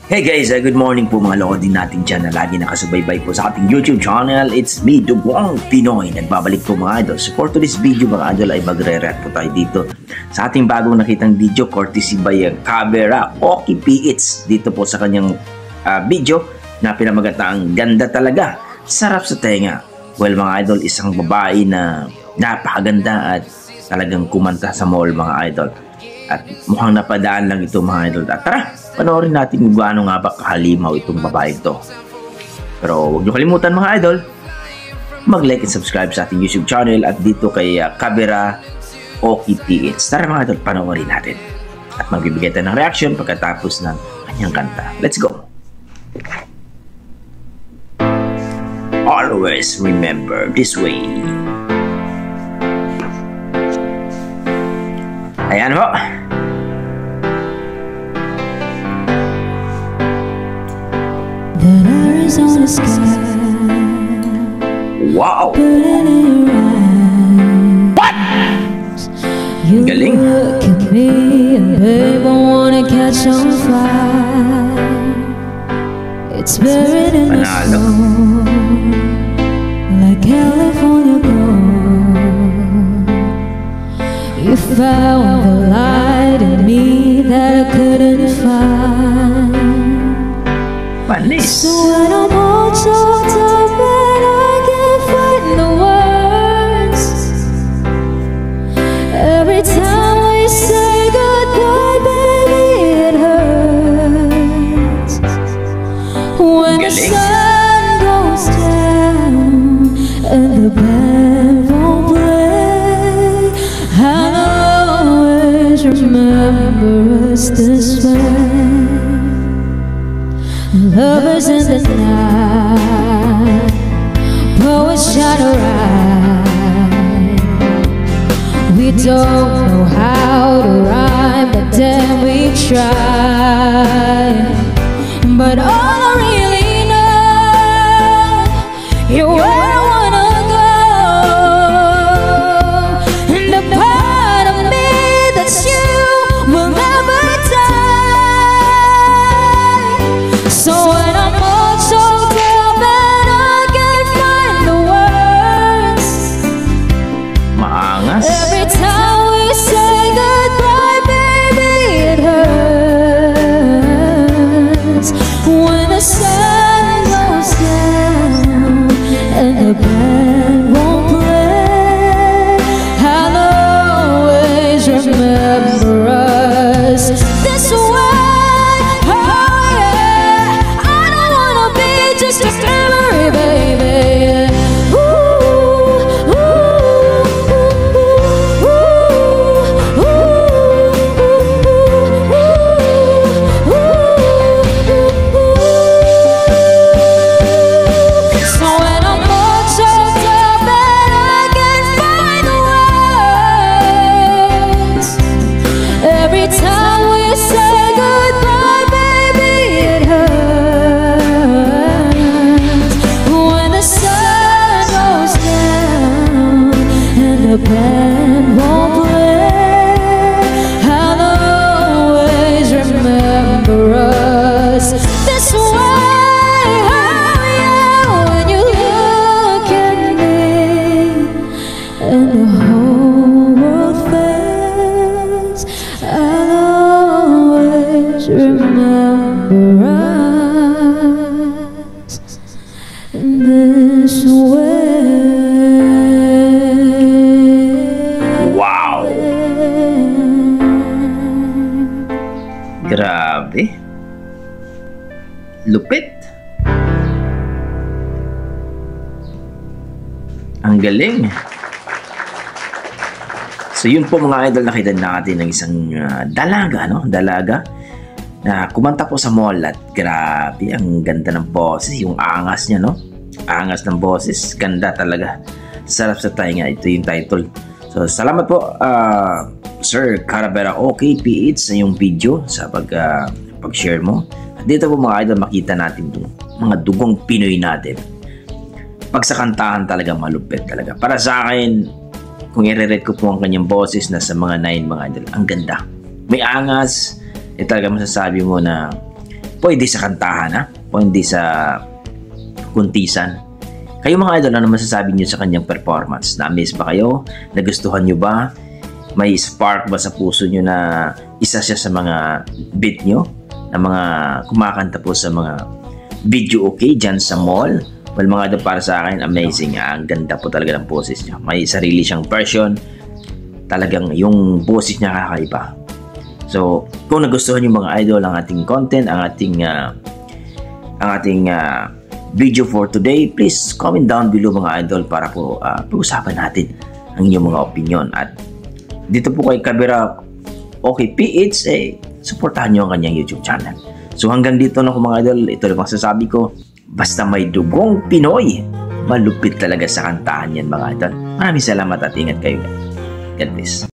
Hey guys, good morning po mga lokodin natin dyan na lagi nakasubaybay po sa ating YouTube channel. It's me, Dugong Pinoy. Nagbabalik po mga idol. So for today's video mga idol ay magre-react po tayo dito sa ating bagong nakitang video courtesy by Cabera Oki PH dito po sa kanyang video na pinamagata ang ganda talaga. Sarap sa tenga. Well mga idol, isang babae na napakaganda at talagang kumanta sa mall mga idol. At mukhang napadaan lang ito mga idol. At tara, panoorin natin kung gaano nga ba kahalimaw itong babae ito. Pero huwag niyo kalimutan mga idol, mag-like and subscribe sa ating YouTube channel at dito kay Cabera Oki PH. Tara mga idol, panoorin natin. At magbibigay tayo ng reaction pagkatapos ng kanyang kanta. Let's go! Always remember this way. Ayan po. The Arizona sky. Wow! What? You Galing. look at me and babe, I wanna catch on fire. It's buried in the Panalo. snow, like California gold. You found the light in me that I couldn't find. Panis. So when I'm all choked up and I can't find the words, every time we say goodbye, baby, it hurts. When the sun goes down and the band won't play, I'll always remember us this way. Lovers in the night, poets shine a rhyme. We don't know how to rhyme, but then we try. But all I really know, you're where I wanna go, and the part of me that's you will never die. So when I'm all choked up and I can't find the words, Maangas. every time we say goodbye, baby, it hurts. When the sun goes down and the band won't play, I'll always remember us this way. Oh yeah, I don't wanna be just a memory, baby. Ooh, ooh, ooh, ooh, ooh, ooh. So when I'm all choked up and I can't find the words, every time we say goodbye, baby, it hurts. When the sun goes down and the band won't play, I'll always remember us this way. Oh yeah, when you look at me and the whole world fades, I'll always remember us this way. Wow! Grabe. Lupit. Ang galing. So yun po mga idol, nakita natin ng isang dalaga, no? Dalaga na kumanta po sa mall at grabe, ang ganda ng boses, yung angas niya, no? Angas ng boses, ganda talaga. Sarap sa tainga, ito yung title. So salamat po Sir Cabera Oki PH sa yung video, sa pag-share mo. At dito po mga idol, makita natin itong mga dugong Pinoy natin. Pag sa kantahan talaga malupit talaga. Para sa akin, kung i-rate ko po ang kanyang boses, nasa mga 9 mga idol. Ang ganda. May angas. Talaga masasabi mo na pwede sa kantahan, ha? Pwede sa kuntisan. Kayo mga idol, ano masasabi niyo sa kanyang performance? Na-amaze ba kayo? Nagustuhan niyo ba? May spark ba sa puso niyo na isa siya sa mga beat niyo? Na mga kumakanta po sa mga video okay dyan sa mall? Well mga idol, para sa akin, amazing. Ang ganda po talaga ng boses niya. May sarili siyang version. Talagang yung boses niya kakaiba. So, kung nagustuhan niyo mga idol ang ating content, ang ating video for today, please comment down below mga idol para po pag-usapan natin ang inyong mga opinion. At dito po kay Kabira Okay PH, supportahan nyo ang kanyang YouTube channel. So hanggang dito na po mga idol, ito lang masasabi ko, basta may dugong Pinoy, malupit talaga sa kantahan yan mga idol. Maraming salamat at ingat kayo. God bless.